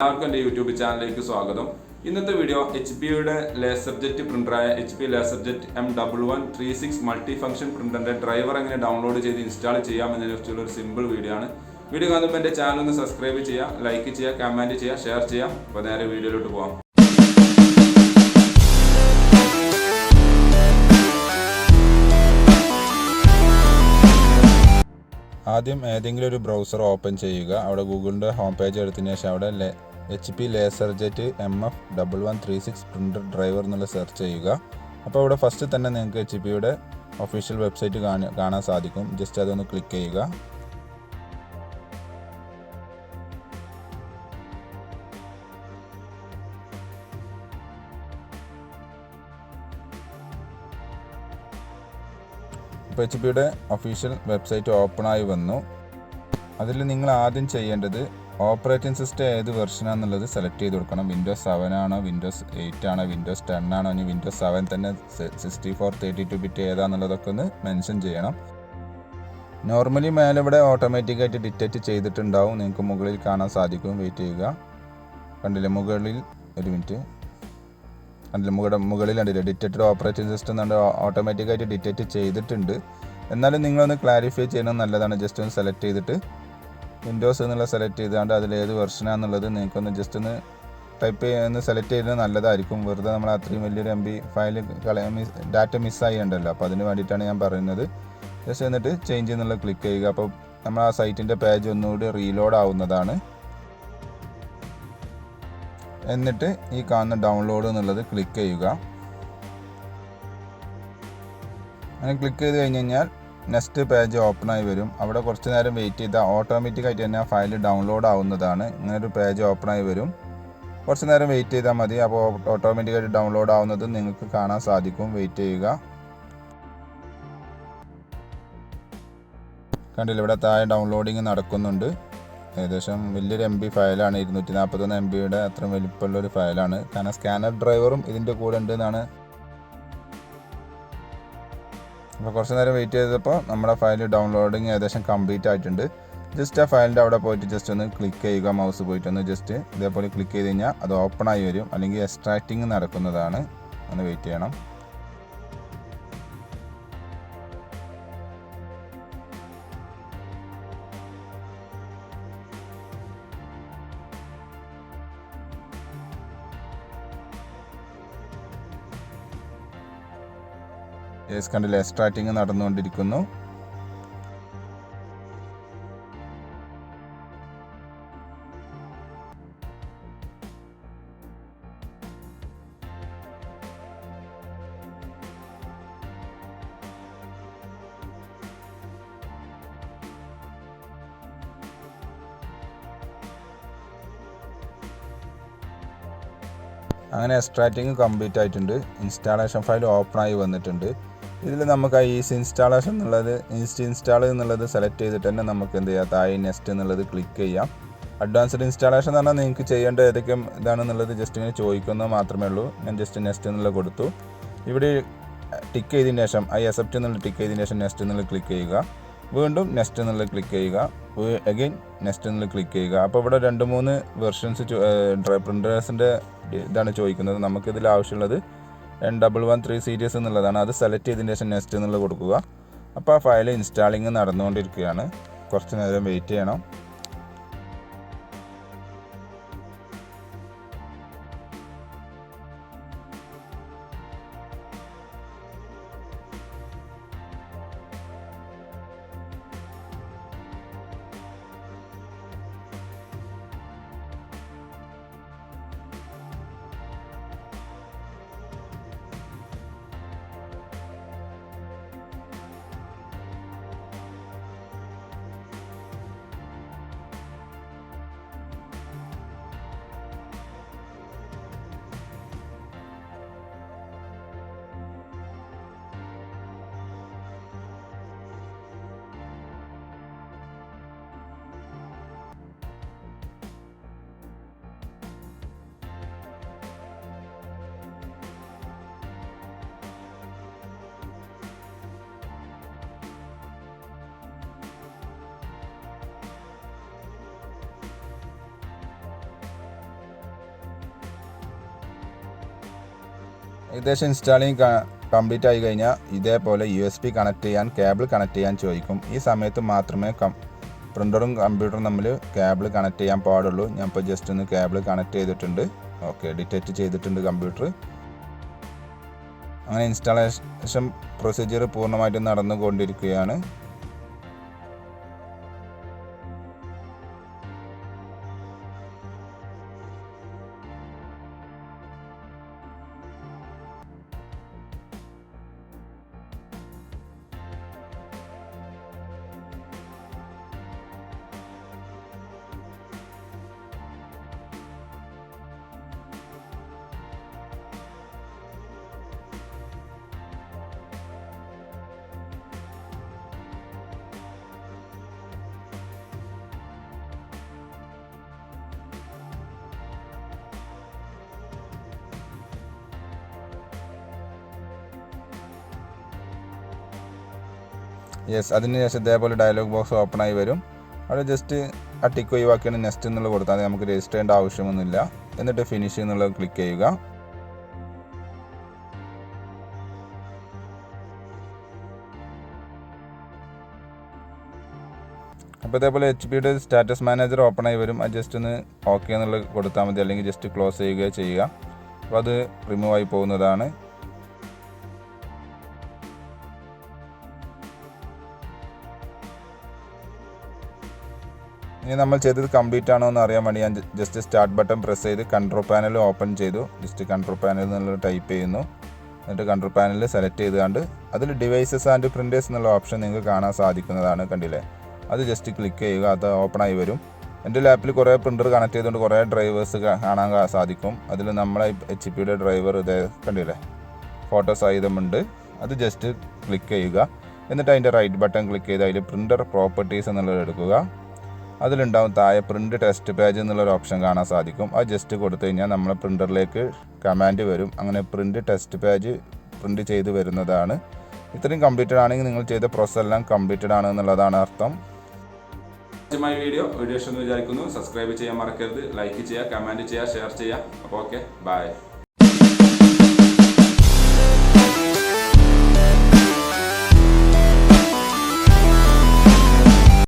എല്ലാവർക്കും എൻ്റെ യൂട്യൂബ് ചാനലിലേക്ക് സ്വാഗതം. ഇന്നത്തെ വീഡിയോ HPയുടെ ലേസർജെറ്റ് പ്രിൻ്ററായ HP ലേസർജെറ്റ് M1136 മൾട്ടിഫംഗ്ഷൻ പ്രിൻ്ററിൻ്റെ ഡ്രൈവർ എങ്ങനെ ഡൗൺലോഡ് ചെയ്ത് ഇൻസ്റ്റാൾ ചെയ്യാം എന്നതിനെക്കുറിച്ചുള്ള ഒരു സിമ്പിൾ വീഡിയോ ആണ്. വീഡിയോ കാണുമ്പോൾ എൻ്റെ ചാനൽ ഒന്ന് സബ്സ്ക്രൈബ് ചെയ്യുക, ലൈക്ക് ചെയ്യുക, കമൻറ്റ് ചെയ്യുക, ഷെയർ ചെയ്യാം. അപ്പോൾ നേരെ വീഡിയോയിലോട്ട് പോകാം. ആദ്യം ഏതെങ്കിലും ഒരു ബ്രൗസർ ഓപ്പൺ ചെയ്യുക. അവിടെ ഗൂഗിളിൻ്റെ ഹോം പേജ് എടുത്തതിന് ശേഷം അവിടെ HP LaserJet M1136 printer driver എന്നുള്ള സെർച്ച് ചെയ്യുക. അപ്പോൾ ഇവിടെ ഫസ്റ്റ് തന്നെ നിങ്ങൾക്ക് HPയുടെ ഒഫീഷ്യൽ വെബ്സൈറ്റ് കാണാൻ സാധിക്കും. ജസ്റ്റ് അതൊന്ന് ക്ലിക്ക് ചെയ്യുക. ഇപ്പോൾ HPയുടെ ഒഫീഷ്യൽ വെബ്സൈറ്റ് ഓപ്പണായി വന്നു. അതിൽ നിങ്ങൾ ആദ്യം ചെയ്യേണ്ടത് ഓപ്പറേറ്റിംഗ് സിസ്റ്റം ഏത് വെർഷനാണെന്നുള്ളത് സെലക്ട് ചെയ്ത് കൊടുക്കണം. വിൻഡോസ് 7 ആണോ, വിൻഡോസ് 8 ആണോ, വിൻഡോസ് 10 ആണോ, ഇനി വിൻഡോസ് 7 തന്നെ 64-32 ബിറ്റ് ഏതാണെന്നുള്ളതൊക്കെ ഒന്ന് മെൻഷൻ ചെയ്യണം. നോർമലി മേലെ ഇവിടെ ഓട്ടോമാറ്റിക്കായിട്ട് ഡിറ്റക്റ്റ് ചെയ്തിട്ടുണ്ടാവും. നിങ്ങൾക്ക് മുകളിൽ കാണാൻ സാധിക്കും. വെയിറ്റ് ചെയ്യുക. കണ്ടില്ലേ, മുകളിൽ ഒരു മിനിറ്റ് കണ്ടില്ല, മുകളിൽ കണ്ടില്ല ഡിറ്റക്റ്റഡ് ഓപ്പറേറ്റിംഗ് സിസ്റ്റം എന്നുണ്ട്. ഓട്ടോമാറ്റിക്കായിട്ട് ഡിറ്റക്റ്റ് ചെയ്തിട്ടുണ്ട്. എന്നാലും നിങ്ങളൊന്ന് ക്ലാരിഫൈ ചെയ്യണം നല്ലതാണ്. ജസ്റ്റ് ഒന്ന് സെലക്ട് ചെയ്തിട്ട് വിൻഡോസ് എന്നുള്ള സെലക്ട് ചെയ്തുകൊണ്ട് അതിൽ ഏത് വെർഷനാണെന്നുള്ളത് നിങ്ങൾക്കൊന്ന് ജസ്റ്റ് ഒന്ന് ടൈപ്പ് ചെയ്യുന്ന സെലക്ട് ചെയ്യുന്നത് നല്ലതായിരിക്കും. വെറുതെ നമ്മൾ അത്രയും വലിയൊരു MB ഫയൽ ഡാറ്റ മിസ്സായിണ്ടല്ലോ. അപ്പോൾ അതിന് വേണ്ടിയിട്ടാണ് ഞാൻ പറയുന്നത്. ജസ്റ്റ് എന്നിട്ട് ചേഞ്ച് എന്നുള്ള ക്ലിക്ക് ചെയ്യുക. അപ്പോൾ നമ്മൾ ആ സൈറ്റിൻ്റെ പേജ് ഒന്നുകൂടി റീലോഡ് ആവുന്നതാണ്. എന്നിട്ട് ഈ കാണുന്ന ഡൗൺലോഡ് എന്നുള്ളത് ക്ലിക്ക് ചെയ്യുക. അങ്ങനെ ക്ലിക്ക് ചെയ്ത് കഴിഞ്ഞ് കഴിഞ്ഞാൽ നെക്സ്റ്റ് പേജ് ഓപ്പണായി വരും. അവിടെ കുറച്ച് നേരം വെയിറ്റ് ചെയ്താൽ ഓട്ടോമാറ്റിക്കായിട്ട് തന്നെ ആ ഫയൽ ഡൗൺലോഡ് ആവുന്നതാണ്. ഇങ്ങനൊരു പേജ് ഓപ്പണായി വരും. കുറച്ച് നേരം വെയിറ്റ് ചെയ്താൽ മതി. അപ്പോൾ ഓട്ടോമാറ്റിക്കായിട്ട് ഡൗൺലോഡ് ആവുന്നത് നിങ്ങൾക്ക് കാണാൻ സാധിക്കും. വെയിറ്റ് ചെയ്യുക. കണ്ടില്ല, ഇവിടെ താഴെ ഡൗൺലോഡിങ് നടക്കുന്നുണ്ട്. ഏകദേശം വലിയൊരു MB ഫയലാണ്. 241 MBയുടെ അത്രയും വലിപ്പമുള്ളൊരു ഫയലാണ്. കാരണം സ്കാനർ ഡ്രൈവറും ഇതിൻ്റെ കൂടെ ഉണ്ട് എന്നാണ്. അപ്പോൾ കുറച്ച് നേരം വെയിറ്റ് ചെയ്തപ്പോൾ നമ്മുടെ ഫയൽ ഡൗൺലോഡിങ് ഏകദേശം കംപ്ലീറ്റ് ആയിട്ടുണ്ട്. ജസ്റ്റ് ആ ഫയലിൻ്റെ അവിടെ പോയിട്ട് ജസ്റ്റ് ഒന്ന് ക്ലിക്ക് ചെയ്യുക. മൗസ് പോയിട്ടൊന്ന് ജസ്റ്റ് ഇതേപോലെ ക്ലിക്ക് ചെയ്ത് കഴിഞ്ഞാൽ അത് ഓപ്പണായി വരും. അല്ലെങ്കിൽ എക്സ്ട്രാക്റ്റിംഗ് നടക്കുന്നതാണ്. ഒന്ന് വെയിറ്റ് ചെയ്യണം. യെസ്, കണ്ടില്ല, എക്സ്ട്രാക്റ്റിംഗ് നടന്നുകൊണ്ടിരിക്കുന്നു. അങ്ങനെ എക്സ്ട്രാക്റ്റിംഗ് കംപ്ലീറ്റ് ആയിട്ടുണ്ട്. ഇൻസ്റ്റാളേഷൻ ഫയൽ ഓപ്പണായി വന്നിട്ടുണ്ട്. ഇതിൽ നമുക്ക് ഈസി ഇൻസ്റ്റാളേഷൻ എന്നുള്ളത് ഇൻസ്റ്റാൾ എന്നുള്ളത് സെലക്ട് ചെയ്തിട്ട് തന്നെ നമുക്ക് എന്ത് ചെയ്യാം, താഴെ നെക്സ്റ്റ് എന്നുള്ളത് ക്ലിക്ക് ചെയ്യാം. അഡ്വാൻസ്ഡ് ഇൻസ്റ്റാളേഷൻ എന്ന് പറഞ്ഞാൽ നിങ്ങൾക്ക് ചെയ്യേണ്ട ഏതൊക്കെ ഇതാണെന്നുള്ളത് ജസ്റ്റ് ഇങ്ങനെ ചോദിക്കുന്നത് മാത്രമേ ഉള്ളൂ. ഞാൻ ജസ്റ്റ് നെക്സ്റ്റ് എന്നുള്ളത് കൊടുത്തു. ഇവിടെ ടിക്ക് ചെയ്തതിന് ശേഷം അക്സെപ്റ്റ് എന്നുള്ള ടിക്ക് ചെയ്തതിന് ശേഷം നെക്സ്റ്റ് എന്നുള്ളത് ക്ലിക്ക് ചെയ്യുക. വീണ്ടും നെക്സ്റ്റ് എന്നുള്ളത് ക്ലിക്ക് ചെയ്യുക. അഗെയിൻ നെക്സ്റ്റ് എന്നുള്ളത് ക്ലിക്ക് ചെയ്യുക. അപ്പോൾ ഇവിടെ 2-3 വെർഷൻസ് പ്രിൻ്റേഴ്സിൻ്റെ ഇതാണ് ചോദിക്കുന്നത്. നമുക്കിതിൽ ആവശ്യമുള്ളത് M1136 സീരീസ് എന്നുള്ളതാണ്. അത് സെലക്ട് ചെയ്തതിന് ശേഷം നെക്സ്റ്റ് എന്നുള്ളത് കൊടുക്കുക. അപ്പോൾ ആ ഫയൽ ഇൻസ്റ്റാളിങ് നടന്നുകൊണ്ടിരിക്കുകയാണ്. കുറച്ച് നേരം വെയിറ്റ് ചെയ്യണം. ഏകദേശം ഇൻസ്റ്റാളിങ് കംപ്ലീറ്റ് ആയി കഴിഞ്ഞാൽ ഇതേപോലെ USB കണക്ട് ചെയ്യാൻ കേബിൾ കണക്ട് ചെയ്യാൻ ചോദിക്കും. ഈ സമയത്ത് മാത്രമേ പ്രിൻ്ററും കമ്പ്യൂട്ടറും തമ്മിൽ കേബിൾ കണക്ട് ചെയ്യാൻ പാടുള്ളൂ. ഞാൻ ഇപ്പോൾ ജസ്റ്റ് ഒന്ന് കേബിൾ കണക്ട് ചെയ്തിട്ടുണ്ട്. ഓക്കെ, ഡിറ്റക്റ്റ് ചെയ്തിട്ടുണ്ട് കമ്പ്യൂട്ടർ. അങ്ങനെ ഇൻസ്റ്റാളേഷൻ പ്രൊസീജിയർ പൂർണ്ണമായിട്ടും നടന്നുകൊണ്ടിരിക്കുകയാണ്. യെസ്, അതിനുശേഷം ഇതേപോലെ ഡയലോഗ് ബോക്സ് ഓപ്പൺ ആയി വരും. അവിടെ ജസ്റ്റ് ആ ടിക്ക് ഒഴിവാക്കിയാണ് നെക്സ്റ്റ് എന്നുള്ളത് കൊടുത്താൽ നമുക്ക് രജിസ്റ്റർ ചെയ്യേണ്ട ആവശ്യമൊന്നുമില്ല. എന്നിട്ട് ഫിനിഷ് എന്നുള്ളത് ക്ലിക്ക് ചെയ്യുക. അപ്പോൾ ഇതേപോലെ HP സ്റ്റാറ്റസ് മാനേജർ ഓപ്പൺ ആയി വരും. അത് ജസ്റ്റ് ഒന്ന് ഓക്കെ എന്നുള്ളത് കൊടുത്താൽ മതി, അല്ലെങ്കിൽ ജസ്റ്റ് ക്ലോസ് ചെയ്യുകയോ ചെയ്യുക. അപ്പോൾ അത് റിമൂവ് ആയി പോകുന്നതാണ്. ഇനി നമ്മൾ ചെയ്തത് കംപ്ലീറ്റ് ആണോ എന്ന് അറിയാൻ വേണ്ടി ഞാൻ ജസ്റ്റ് സ്റ്റാർട്ട് ബട്ടൺ പ്രസ് ചെയ്ത് കൺട്രോൾ പാനൽ ഓപ്പൺ ചെയ്തു. ജസ്റ്റ് കൺട്രോൾ പാനൽ എന്നുള്ളത് ടൈപ്പ് ചെയ്യുന്നു. എന്നിട്ട് കൺട്രോൾ പാനൽ സെലക്ട് ചെയ്തുകൊണ്ട് അതിൽ ഡിവൈസസ് ആൻഡ് പ്രിൻറ്റേഴ്സ് എന്നുള്ള ഓപ്ഷൻ നിങ്ങൾക്ക് കാണാൻ സാധിക്കുന്നതാണ്. കണ്ടില്ലേ, അത് ജസ്റ്റ് ക്ലിക്ക് ചെയ്യുക. അത് ഓപ്പൺ ആയി വരും. എൻ്റെ ലാപ്പിൽ കുറേ പ്രിൻ്റർ കണക്ട് ചെയ്തുകൊണ്ട് കുറേ ഡ്രൈവേഴ്സ് കാണാൻ സാധിക്കും. അതിൽ നമ്മളെ HP ഡ്രൈവർ ഇതേ കണ്ടില്ലേ, ഫോട്ടോ സഹിതമുണ്ട്. അത് ജസ്റ്റ് ക്ലിക്ക് ചെയ്യുക. എന്നിട്ട് അതിൻ്റെ റൈറ്റ് ബട്ടൺ ക്ലിക്ക് ചെയ്ത് അതിൽ പ്രിൻ്റർ പ്രോപ്പർട്ടീസ് എന്നുള്ളത് എടുക്കുക. അതിലുണ്ടാവും താഴെ പ്രിൻ്റ് ടെസ്റ്റ് പേജ് എന്നുള്ളൊരു ഓപ്ഷൻ കാണാൻ സാധിക്കും. അത് ജസ്റ്റ് കൊടുത്തു കഴിഞ്ഞാൽ നമ്മളെ പ്രിൻ്ററിലേക്ക് കമാൻഡ് വരും. അങ്ങനെ പ്രിൻ്റ് ടെസ്റ്റ് പേജ് പ്രിൻ്റ് ചെയ്ത് വരുന്നതാണ്. ഇത്രയും കംപ്ലീറ്റഡ് ആണെങ്കിൽ നിങ്ങൾ ചെയ്ത പ്രോസസ് എല്ലാം കംപ്ലീറ്റഡ് ആണ് എന്നുള്ളതാണ് അർത്ഥം. വീഡിയോ ഇഷ്ടമെന്ന് വിചാരിക്കുന്നു. സബ്സ്ക്രൈബ് ചെയ്യാൻ മറക്കരുത്. ലൈക്ക് ചെയ്യുക, കമൻറ്റ് ചെയ്യുക, ഷെയർ ചെയ്യുക. അപ്പോൾ ഓക്കെ, ബൈ.